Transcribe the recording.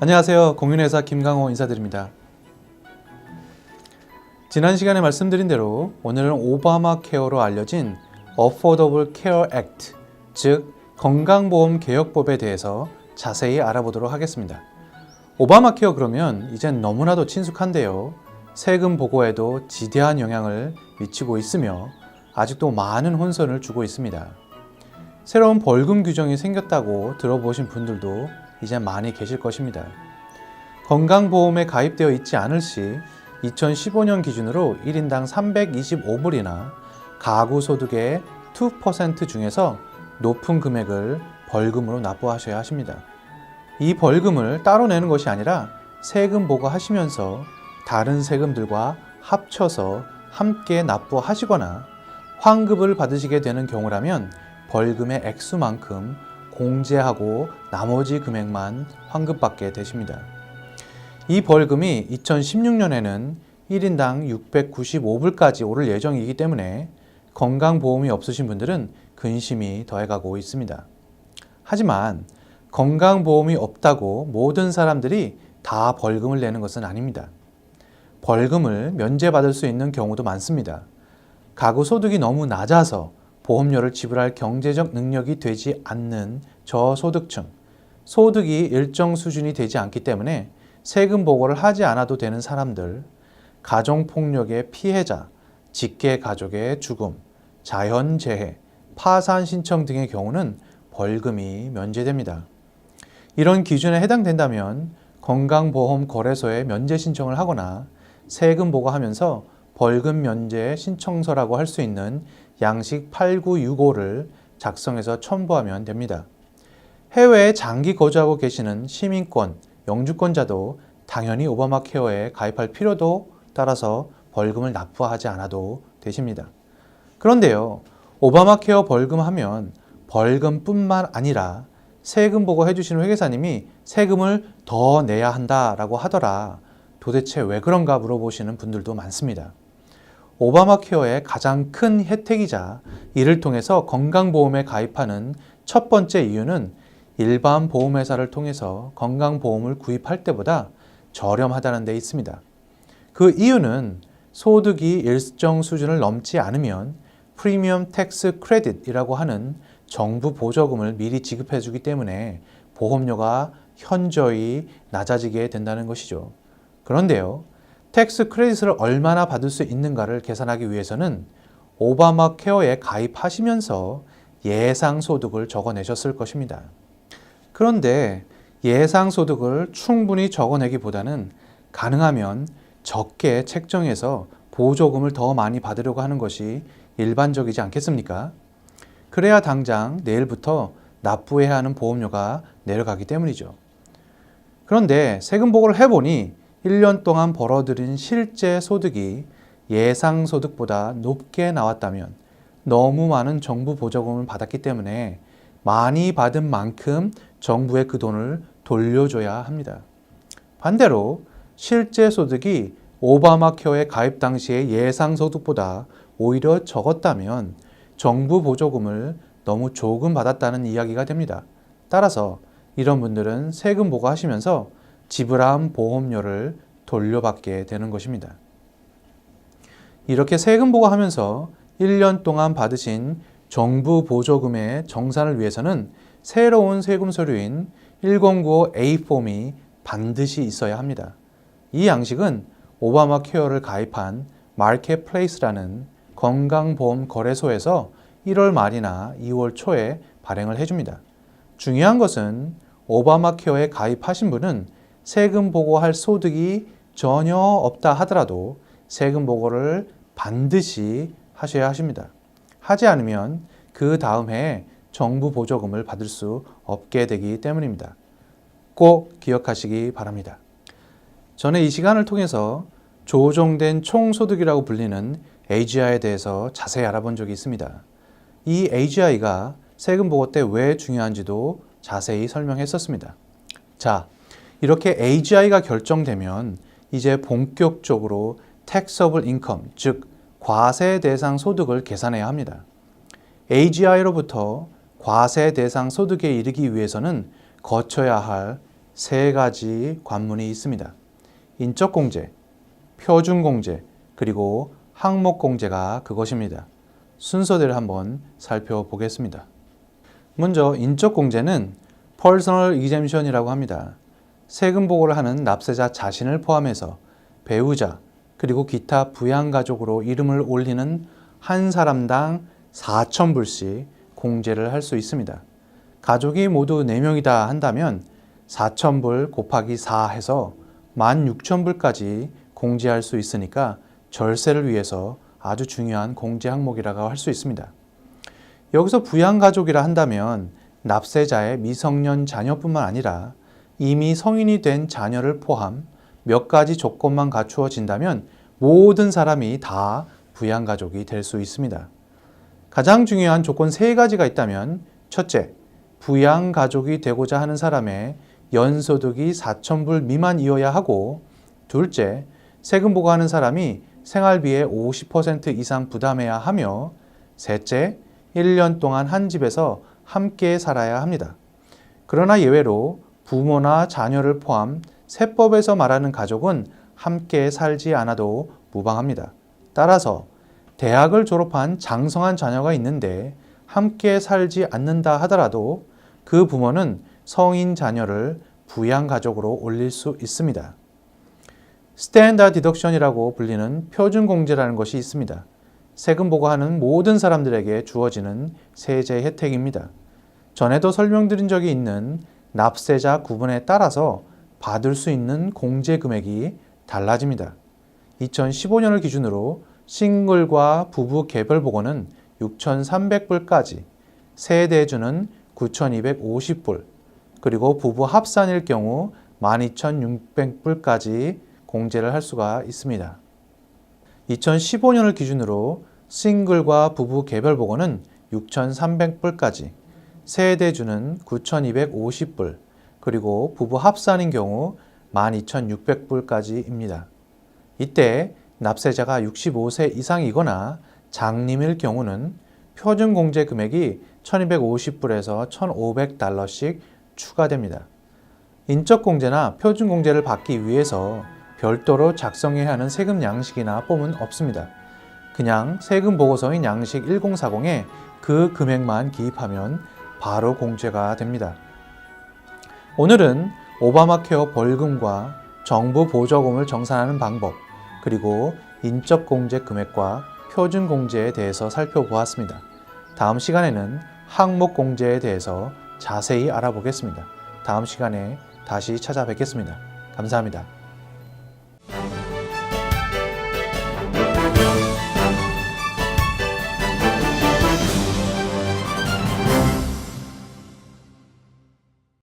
안녕하세요. 공인회사 김강호 인사드립니다. 지난 시간에 말씀드린 대로 오늘은 오바마 케어로 알려진 Affordable Care Act, 즉 건강보험 개혁법에 대해서 자세히 알아보도록 하겠습니다. 오바마 케어 그러면 이젠 너무나도 친숙한데요. 세금 보고에도 지대한 영향을 미치고 있으며 아직도 많은 혼선을 주고 있습니다. 새로운 벌금 규정이 생겼다고 들어보신 분들도 이제 많이 계실 것입니다. 건강보험에 가입되어 있지 않을 시 2015년 기준으로 1인당 325불이나 가구 소득의 2% 중에서 높은 금액을 벌금으로 납부하셔야 하십니다. 이 벌금을 따로 내는 것이 아니라 세금 보고하시면서 다른 세금들과 합쳐서 함께 납부하시거나 환급을 받으시게 되는 경우라면 벌금의 액수만큼 공제하고 나머지 금액만 환급받게 되십니다. 이 벌금이 2016년에는 1인당 695불까지 오를 예정이기 때문에 건강보험이 없으신 분들은 근심이 더해가고 있습니다. 하지만 건강보험이 없다고 모든 사람들이 다 벌금을 내는 것은 아닙니다. 벌금을 면제받을 수 있는 경우도 많습니다. 가구 소득이 너무 낮아서 보험료를 지불할 경제적 능력이 되지 않는 저소득층, 소득이 일정 수준이 되지 않기 때문에 세금 보고를 하지 않아도 되는 사람들, 가정폭력의 피해자, 직계 가족의 죽음, 자연재해, 파산 신청 등의 경우는 벌금이 면제됩니다. 이런 기준에 해당된다면 건강보험 거래소에 면제 신청을 하거나 세금 보고하면서 벌금 면제 신청서라고 할 수 있는 양식 8965를 작성해서 첨부하면 됩니다. 해외에 장기 거주하고 계시는 시민권, 영주권자도 당연히 오바마 케어에 가입할 필요도 따라서 벌금을 납부하지 않아도 되십니다. 그런데요, 오바마 케어 벌금 하면 벌금뿐만 아니라 세금 보고 해주시는 회계사님이 세금을 더 내야 한다라고 하더라. 도대체 왜 그런가 물어보시는 분들도 많습니다. 오바마 케어의 가장 큰 혜택이자 이를 통해서 건강보험에 가입하는 첫 번째 이유는 일반 보험회사를 통해서 건강보험을 구입할 때보다 저렴하다는 데 있습니다. 그 이유는 소득이 일정 수준을 넘지 않으면 프리미엄 텍스 크레딧이라고 하는 정부 보조금을 미리 지급해 주기 때문에 보험료가 현저히 낮아지게 된다는 것이죠. 그런데요, 텍스 크레딧을 얼마나 받을 수 있는가를 계산하기 위해서는 오바마 케어에 가입하시면서 예상 소득을 적어내셨을 것입니다. 그런데 예상 소득을 충분히 적어내기보다는 가능하면 적게 책정해서 보조금을 더 많이 받으려고 하는 것이 일반적이지 않겠습니까? 그래야 당장 내일부터 납부해야 하는 보험료가 내려가기 때문이죠. 그런데 세금 보고를 해보니 1년 동안 벌어들인 실제 소득이 예상 소득보다 높게 나왔다면 너무 많은 정부 보조금을 받았기 때문에 많이 받은 만큼 정부에 그 돈을 돌려줘야 합니다. 반대로 실제 소득이 오바마 케어에 가입 당시의 예상 소득보다 오히려 적었다면 정부 보조금을 너무 조금 받았다는 이야기가 됩니다. 따라서 이런 분들은 세금 보고하시면서 지불한 보험료를 돌려받게 되는 것입니다. 이렇게 세금 보고하면서 1년 동안 받으신 정부 보조금의 정산을 위해서는 새로운 세금 서류인 1095A 폼이 반드시 있어야 합니다. 이 양식은 오바마 케어를 가입한 마켓플레이스라는 건강보험 거래소에서 1월 말이나 2월 초에 발행을 해줍니다. 중요한 것은 오바마 케어에 가입하신 분은 세금 보고할 소득이 전혀 없다 하더라도 세금 보고를 반드시 하셔야 하십니다. 하지 않으면 그 다음 해에 정부 보조금을 받을 수 없게 되기 때문입니다. 꼭 기억하시기 바랍니다. 저는 이 시간을 통해서 조정된 총소득이라고 불리는 AGI에 대해서 자세히 알아본 적이 있습니다. 이 AGI가 세금 보고 때 왜 중요한지도 자세히 설명했었습니다. 자, 이렇게 AGI가 결정되면 이제 본격적으로 taxable income, 즉 과세 대상 소득을 계산해야 합니다. AGI로부터 과세 대상 소득에 이르기 위해서는 거쳐야 할 세 가지 관문이 있습니다. 인적공제, 표준공제, 그리고 항목공제가 그것입니다. 순서대로 한번 살펴보겠습니다. 먼저 인적공제는 Personal Exemption이라고 합니다. 세금 보고를 하는 납세자 자신을 포함해서 배우자 그리고 기타 부양가족으로 이름을 올리는 한 사람당 4,000불씩 공제를 할 수 있습니다. 가족이 모두 4명이다 한다면 4,000불 곱하기 4 해서 16,000불까지 공제할 수 있으니까 절세를 위해서 아주 중요한 공제 항목이라고 할 수 있습니다. 여기서 부양가족이라 한다면 납세자의 미성년 자녀뿐만 아니라 이미 성인이 된 자녀를 포함 몇 가지 조건만 갖추어진다면 모든 사람이 다 부양가족이 될 수 있습니다. 가장 중요한 조건 3가지가 있다면 첫째, 부양가족이 되고자 하는 사람의 연소득이 4,000불 미만이어야 하고 둘째, 세금 보고하는 사람이 생활비의 50% 이상 부담해야 하며 셋째, 1년 동안 한 집에서 함께 살아야 합니다. 그러나 예외로 부모나 자녀를 포함 세법에서 말하는 가족은 함께 살지 않아도 무방합니다. 따라서 대학을 졸업한 장성한 자녀가 있는데 함께 살지 않는다 하더라도 그 부모는 성인 자녀를 부양가족으로 올릴 수 있습니다. 스탠다드 디덕션이라고 불리는 표준공제라는 것이 있습니다. 세금 보고하는 모든 사람들에게 주어지는 세제 혜택입니다. 전에도 설명드린 적이 있는 납세자 구분에 따라서 받을 수 있는 공제 금액이 달라집니다. 2015년을 기준으로 싱글과 부부 개별 보고는 6,300불까지, 세대주는 9,250불, 그리고 부부 합산일 경우 12,600불까지 공제를 할 수가 있습니다. 2015년을 기준으로 싱글과 부부 개별 보고는 6,300불까지, 세대주는 9,250불, 그리고 부부 합산인 경우 12,600불까지입니다. 이때 납세자가 65세 이상이거나 장님일 경우는 표준공제 금액이 1,250불에서 1,500달러씩 추가됩니다. 인적공제나 표준공제를 받기 위해서 별도로 작성해야 하는 세금 양식이나 폼은 없습니다. 그냥 세금 보고서인 양식 1040에 그 금액만 기입하면 바로 공제가 됩니다. 오늘은 오바마 케어 벌금과 정부 보조금을 정산하는 방법, 그리고 인적공제 금액과 표준공제에 대해서 살펴보았습니다. 다음 시간에는 항목공제에 대해서 자세히 알아보겠습니다. 다음 시간에 다시 찾아뵙겠습니다. 감사합니다.